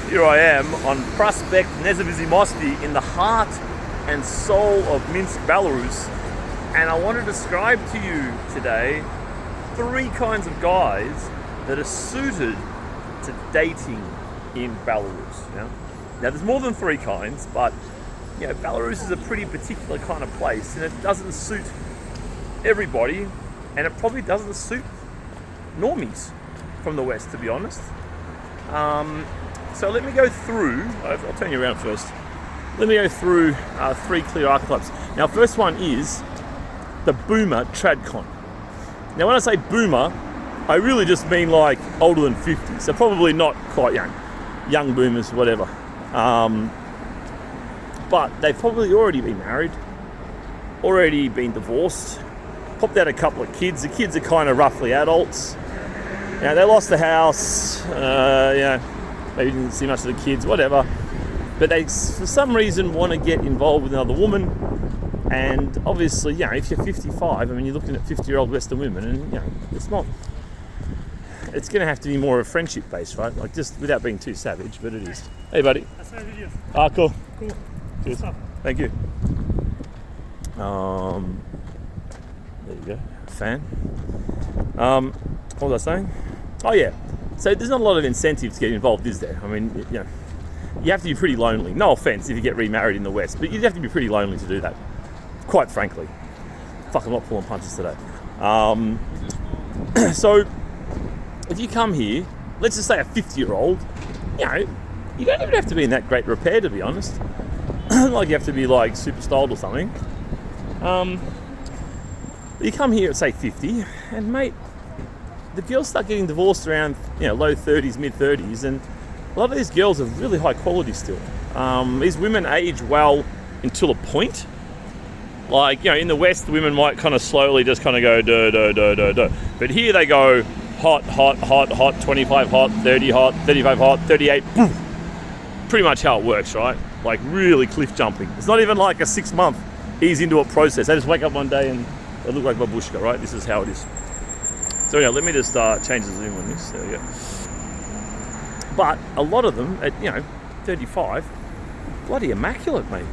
Here I am on Prospect Nezavizi in the heart and soul of Minsk, Belarus, and I want to describe to you today 3 kinds of guys that are suited to dating in Belarus. Now there's more than 3 kinds, but Belarus is a pretty particular kind of place, and it doesn't suit everybody, and it probably doesn't suit normies from the West, to be honest. So let me go through, I'll turn you around first. Let me go through 3 clear archetypes. Now, first one is the boomer tradcon. Now, when I say boomer, I really just mean like older than 50, so probably not quite young boomers, whatever. But they've probably already been married, already been divorced, popped out a couple of kids. The kids are kind of roughly adults. They lost the house, maybe didn't see much of the kids, whatever. But they, for some reason, want to get involved with another woman. And obviously, if you're 55, you're looking at 50-year-old Western women, and it's not. It's going to have to be more of a friendship base, right? Like, just without being too savage, but it is. Hey, buddy. That's my video. Ah, cool. Cool. Cheers. Thank you. There you go. Fan. What was I saying? Oh yeah. So there's not a lot of incentive to get involved, is there? You have to be pretty lonely. No offense if you get remarried in the West, but you'd have to be pretty lonely to do that. Quite frankly. Fuck, I'm not pulling punches today. So if you come here, let's just say a 50-year-old, you don't even have to be in that great repair, to be honest. Like you have to be like super styled or something. You come here at say 50, and mate, the girls start getting divorced around low 30s, mid 30s, and a lot of these girls are really high quality still. These women age well until a point. Like in the West, the women might kind of slowly just kind of go duh duh duh duh duh, but here they go hot, hot, hot, hot, 25 hot, 30 hot, 35 hot, 38. Boom. Pretty much how it works, right? Like really cliff jumping. It's not even like a 6-month ease into a process. They just wake up one day and they look like babushka, right? This is how it is. So let me just change the zoom on this. There we go. But a lot of them at 35, bloody immaculate, mate.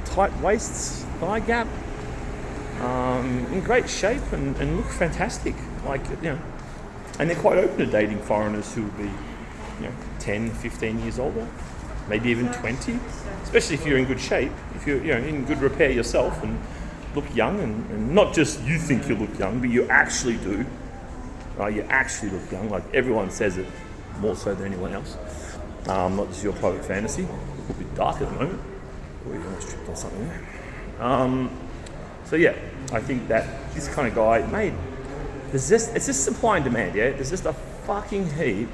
Tight waists, thigh gap, in great shape and look fantastic. And they're quite open to dating foreigners who would be 10, 15 years older, maybe even 20, especially if you're in good shape, if you're in good repair yourself and look young, and not just you think you look young, but you actually do. You actually look young, like everyone says it, more so than anyone else. Not just your private fantasy. It's a bit dark at the moment. Oh, you almost tripped on something there. So yeah, I think that this kind of guy, mate, it's just supply and demand, yeah? There's just a fucking heap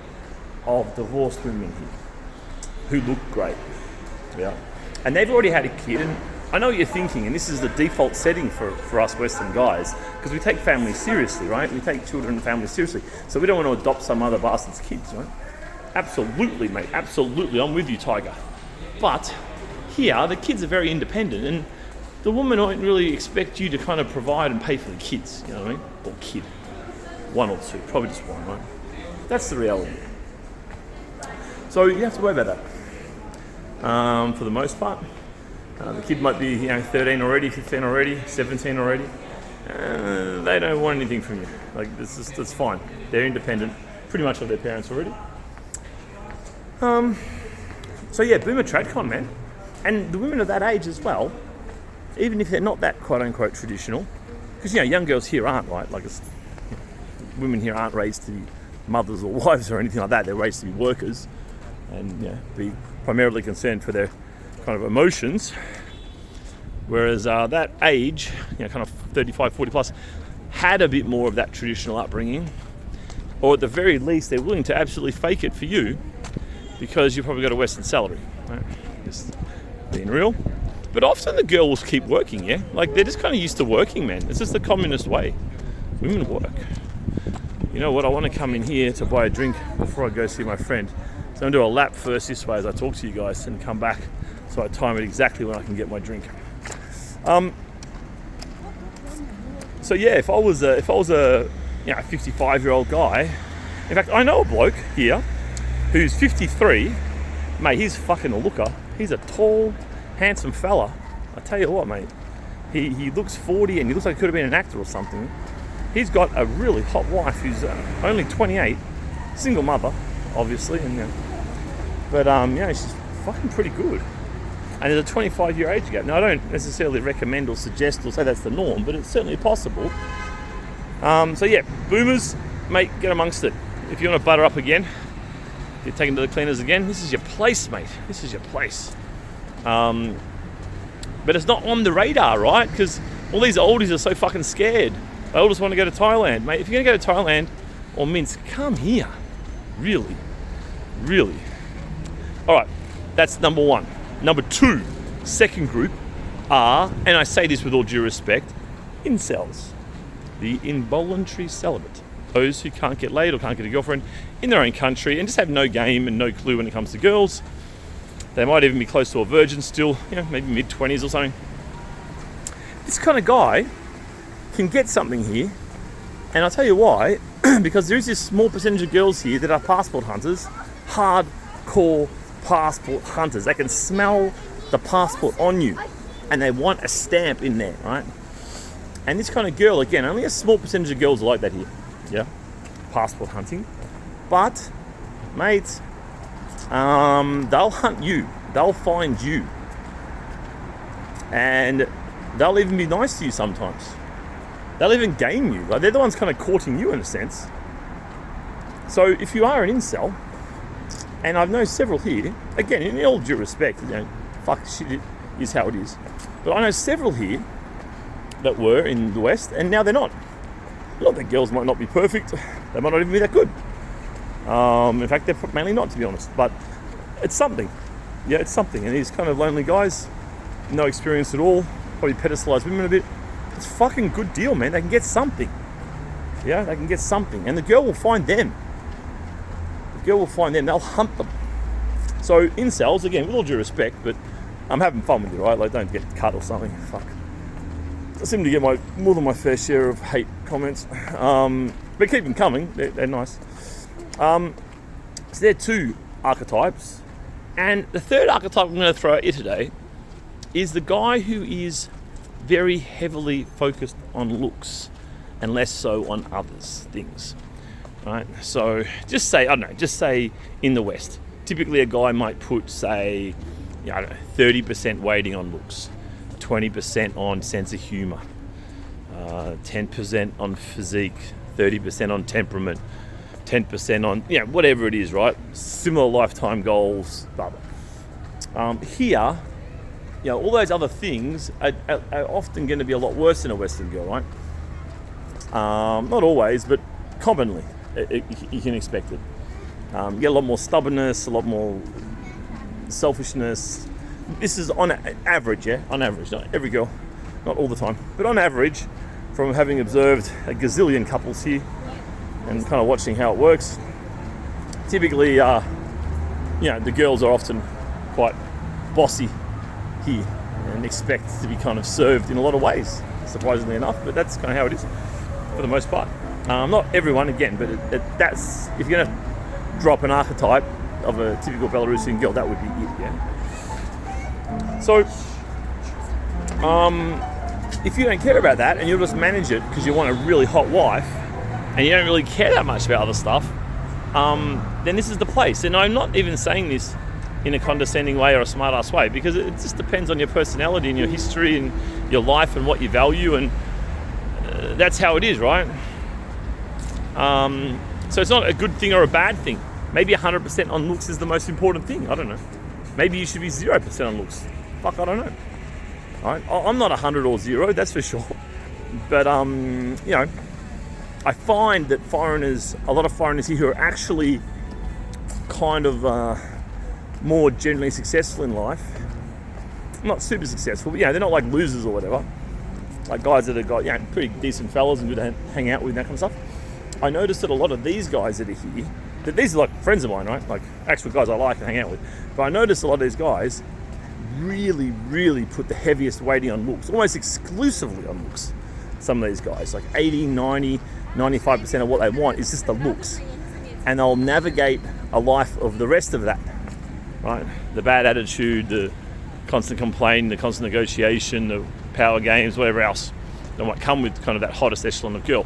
of divorced women here who look great, yeah? And they've already had a kid, and I know what you're thinking, and this is the default setting for us Western guys, because we take families seriously, right? We take children and families seriously. So we don't want to adopt some other bastard's kids, right? Absolutely, mate, absolutely. I'm with you, Tiger. But here, the kids are very independent, and the woman won't really expect you to kind of provide and pay for the kids, you know what I mean? Or kid. 1 or 2, probably just 1, right? That's the reality. So you have to worry about that. For the most part. The kid might be 13 already, 15 already, 17 already. They don't want anything from you. That's fine. They're independent, pretty much of their parents already. So yeah, boomer tradcon, man. And the women of that age as well, even if they're not that quote unquote traditional, because young girls here aren't, right? Women here aren't raised to be mothers or wives or anything like that. They're raised to be workers and be primarily concerned for their kind of emotions, whereas that age, kind of 35, 40 plus, had a bit more of that traditional upbringing, or at the very least they're willing to absolutely fake it for you because you've probably got a Western salary, right? Just being real. But often the girl will keep working, yeah? They're just kind of used to working, man. It's just the communist way. Women work. You know what, I want to come in here to buy a drink before I go see my friend. So I'm going to do a lap first this way as I talk to you guys and come back so I time it exactly when I can get my drink. So yeah, if I was a 55-year-old guy, in fact, I know a bloke here who's 53 mate, he's fucking a looker. He's a tall, handsome fella. I tell you what, mate. He looks 40 and he looks like he could have been an actor or something. He's got a really hot wife who's only 28, single mother, obviously, and but she's fucking pretty good. And there's a 25-year age gap. Now, I don't necessarily recommend or suggest or say that's the norm, but it's certainly possible. So yeah, boomers, mate, get amongst it. If you want to butter up again, if you're taken to the cleaners again, this is your place, mate. This is your place. But it's not on the radar, right? Because all these oldies are so fucking scared. They all just want to go to Thailand. Mate, if you're going to go to Thailand or Minsk, come here. Really. Really. All right, that's number one. Number two, second group are, and I say this with all due respect, incels. The involuntary celibate. Those who can't get laid or can't get a girlfriend in their own country and just have no game and no clue when it comes to girls. They might even be close to a virgin still, maybe mid-20s or something. This kind of guy can get something here, and I'll tell you why, because there is this small percentage of girls here that are passport hunters, hardcore passport hunters. They can smell the passport on you, and they want a stamp in there, right? And this kind of girl, again, only a small percentage of girls are like that here, yeah? Passport hunting. But, mate, they'll hunt you. They'll find you. And they'll even be nice to you sometimes. They'll even game you. Like, they're the ones kind of courting you in a sense. So if you are an incel, and I've known several here, again, in all due respect, fuck shit is how it is. But I know several here that were in the West, and now they're not. Not that girls might not be perfect. They might not even be that good. In fact, they're mainly not, to be honest. But it's something. Yeah, it's something. And these kind of lonely guys, no experience at all, probably pedestalize women a bit. It's a fucking good deal, man. They can get something. Yeah, they can get something. And the girl will find them. The girl will find them. They'll hunt them. So incels, again, with all due respect, but I'm having fun with you, right? Like, don't get cut or something. Fuck. I seem to get more than my fair share of hate comments. But keep them coming. They're nice. So there are two archetypes. And the third archetype I'm going to throw at you today is the guy who is very heavily focused on looks and less so on others things. Right? So just say in the West, typically a guy might put, say, 30% weighting on looks, 20% on sense of humor, 10% on physique, 30% on temperament, 10% on, whatever it is, right? Similar lifetime goals, blah, blah. Here, all those other things are often going to be a lot worse than a Western girl, right? Not always, but commonly, you can expect it. You get a lot more stubbornness, a lot more selfishness. This is on average, on average, not every girl, not all the time, but on average, from having observed a gazillion couples here and kind of watching how it works, typically, the girls are often quite bossy here and expect to be kind of served in a lot of ways, surprisingly enough, but that's kind of how it is for the most part. Not everyone, again, but that's, if you're going to drop an archetype of a typical Belarusian girl, that would be it, yeah. So, if you don't care about that and you'll just manage it because you want a really hot wife and you don't really care that much about other stuff, then this is the place. And I'm not even saying this in a condescending way or a smart-ass way, because it just depends on your personality and your history and your life and what you value, and that's how it is, right? So it's not a good thing or a bad thing. Maybe 100% on looks is the most important thing. I don't know. Maybe you should be 0% on looks. Fuck, I don't know. Right? I'm not 100 or 0, that's for sure. But, I find that a lot of foreigners here who are actually kind of more generally successful in life, not super successful, but they're not like losers or whatever. Like guys that have got, pretty decent fellas and good to hang out with and that kind of stuff. I noticed that a lot of these guys that are here, that these are like friends of mine, right? Like actual guys I like to hang out with. But I noticed a lot of these guys really, really put the heaviest weighting on looks, almost exclusively on looks. Some of these guys, like 80, 90, 95% of what they want is just the looks. And they'll navigate a life of the rest of that right? The bad attitude, the constant complaining, the constant negotiation, the power games, whatever else that might come with kind of that hottest echelon of girl.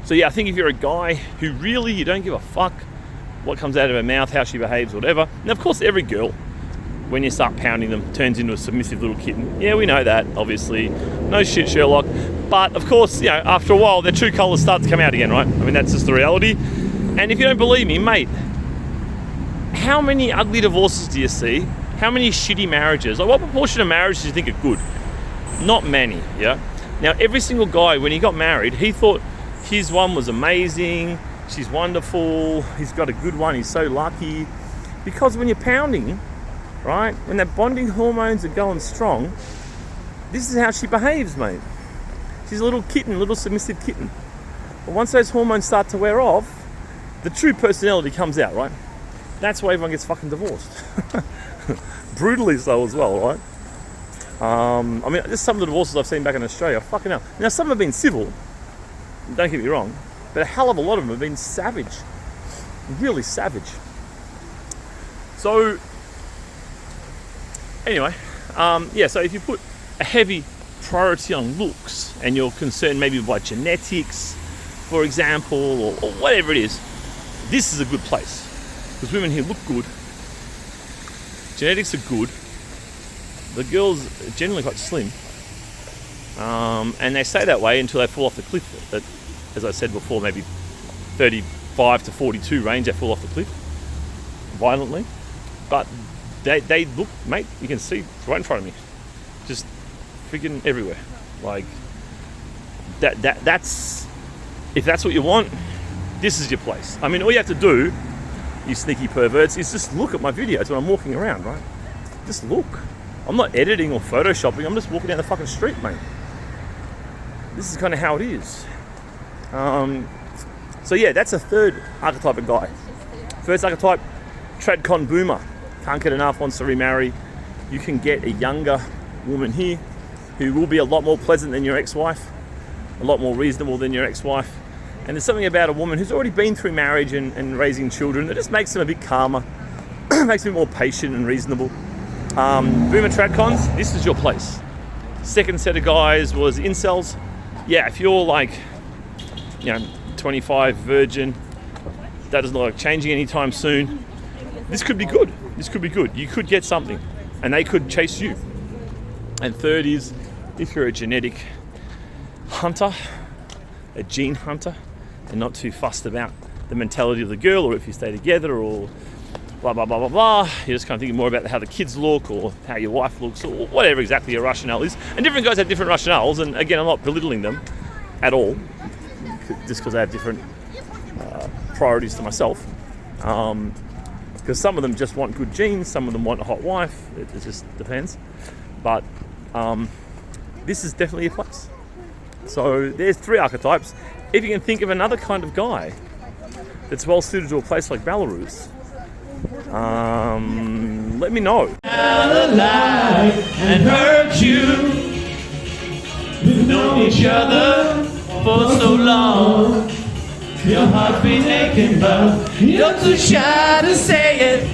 So yeah, I think if you're a guy who really, you don't give a fuck what comes out of her mouth, how she behaves, whatever. And of course, every girl, when you start pounding them, turns into a submissive little kitten. Yeah, we know that, obviously. No shit, Sherlock. But of course, after a while, their true colours start to come out again, right? I mean, that's just the reality. And if you don't believe me, mate, how many ugly divorces do you see? How many shitty marriages? Like, what proportion of marriages do you think are good? Not many, yeah? Now, every single guy, when he got married, he thought his one was amazing, she's wonderful, he's got a good one, he's so lucky. Because when you're pounding, right, when that bonding hormones are going strong, this is how she behaves, mate. She's a little kitten, little submissive kitten. But once those hormones start to wear off, the true personality comes out, right? That's why everyone gets fucking divorced. Brutally so as well, right? I mean, just some of the divorces I've seen back in Australia, fucking hell. Now, some have been civil, don't get me wrong, but a hell of a lot of them have been savage. Really savage. So, anyway, so if you put a heavy priority on looks and you're concerned maybe by genetics, for example, or whatever it is, this is a good place. Because women here look good, genetics are good, the girls are generally quite slim, and they stay that way until they fall off the cliff. That, as I said before, maybe 35 to 42 range, they fall off the cliff violently. But they look, mate, you can see right in front of me, just freaking everywhere. Like that's if that's what you want, this is your place. I mean, all you have to do, you sneaky perverts, is just look at my videos when I'm walking around, right? Just look. I'm not editing or photoshopping, I'm just walking down the fucking street, mate. This is kind of how it is. So yeah, that's a third archetype of guy. First archetype, tradcon boomer. Can't get enough, wants to remarry. You can get a younger woman here who will be a lot more pleasant than your ex-wife, a lot more reasonable than your ex-wife. And there's something about a woman who's already been through marriage and raising children that just makes them a bit calmer, makes them more patient and reasonable. Boomer tradcons, this is your place. Second set of guys was incels. Yeah, if you're like, 25, virgin, that doesn't look like changing anytime soon, this could be good. This could be good. You could get something and they could chase you. And third is, if you're a genetic hunter, a gene hunter, and not too fussed about the mentality of the girl or if you stay together or blah, blah, blah, blah, blah. You're just kind of thinking more about how the kids look or how your wife looks or whatever exactly your rationale is. And different guys have different rationales. And again, I'm not belittling them at all, just because I have different priorities to myself. Because some of them just want good genes, some of them want a hot wife. It just depends. But this is definitely a place. So there's 3 archetypes. If you can think of another kind of guy that's well suited to a place like Belarus, let me know. Alive and hurt you. We've known each other for so long. Your heart's been aching, but you're too shy to say it.